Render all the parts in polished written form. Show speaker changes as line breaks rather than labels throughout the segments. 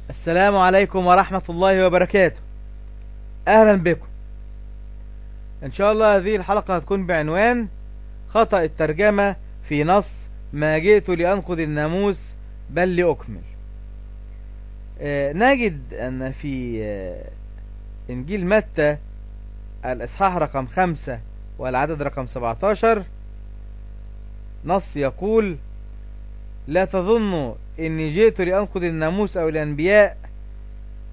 السلام عليكم ورحمة الله وبركاته. أهلا بكم. إن شاء الله هذه الحلقة هتكون بعنوان خطأ الترجمة في نص ما جئت لأنقض الناموس بل لأكمل. نجد أن في إنجيل متى الإصحاح رقم 5 والعدد رقم 17 نص يقول: لا تظنوا إني جئت لأنقض الناموس أو الأنبياء،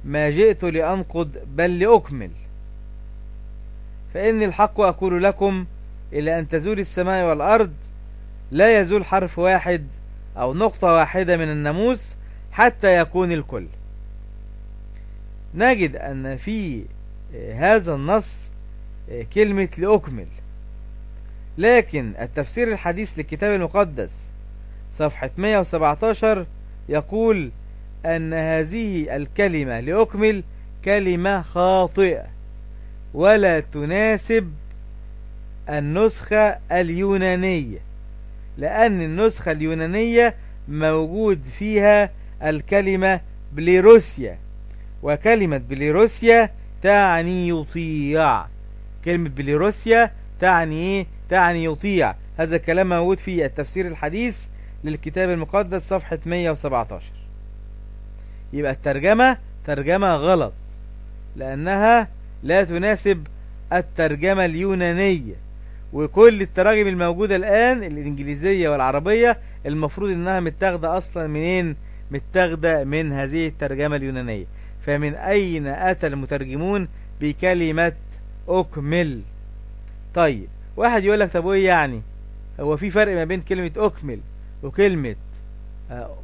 ما جئت لأنقض بل لأكمل. فإني الحق أقول لكم إلى أن تزول السماء والأرض لا يزول حرف واحد أو نقطة واحدة من الناموس حتى يكون الكل. نجد أن في هذا النص كلمة لأكمل، لكن التفسير الحديث للكتاب المقدس صفحة 117 يقول أن هذه الكلمة لأكمل كلمة خاطئة ولا تناسب النسخة اليونانية، لأن النسخة اليونانية موجود فيها الكلمة بليروسيا، وكلمة بليروسيا تعني يطيع. كلمة بليروسيا تعني إيه؟ تعني يطيع. هذا الكلام موجود في التفسير الحديث للكتاب المقدس صفحة 117. يبقى الترجمة ترجمة غلط، لأنها لا تناسب الترجمة اليونانية. وكل التراجم الموجودة الآن الإنجليزية والعربية المفروض إنها متاخدة أصلا منين؟ متاخدة من هذه الترجمة اليونانية. فمن أين أتى المترجمون بكلمة أكمل؟ طيب واحد يقول لك طب إيه يعني؟ هو في فرق ما بين كلمة أكمل وكلمة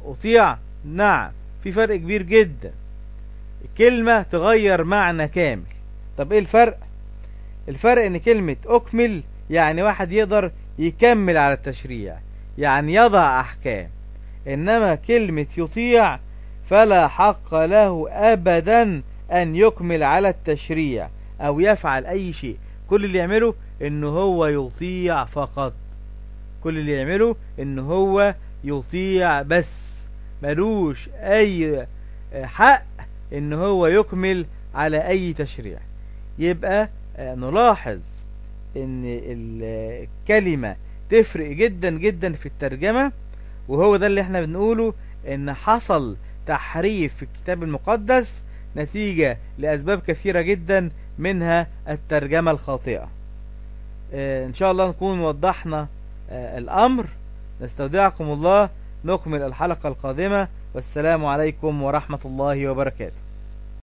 أطيع؟ نعم، في فرق كبير جدا. كلمة تغير معنى كامل. طب ايه الفرق؟ الفرق ان كلمة أكمل يعني واحد يقدر يكمل على التشريع، يعني يضع أحكام. إنما كلمة يطيع فلا حق له أبدا أن يكمل على التشريع أو يفعل أي شيء. كل اللي يعمله إنه هو يطيع فقط. كل اللي يعمله إنه هو يطيع بس، ملوش أي حق إنه هو يكمل على أي تشريع. يبقى نلاحظ إن الكلمة تفرق جدا جدا في الترجمة، وهو ده اللي احنا بنقوله، إن حصل تحريف في الكتاب المقدس نتيجة لأسباب كثيرة جدا، منها الترجمة الخاطئة. إن شاء الله نكون وضحنا الأمر. نستودعكم الله، نكمل الحلقة القادمة، والسلام عليكم ورحمة الله وبركاته.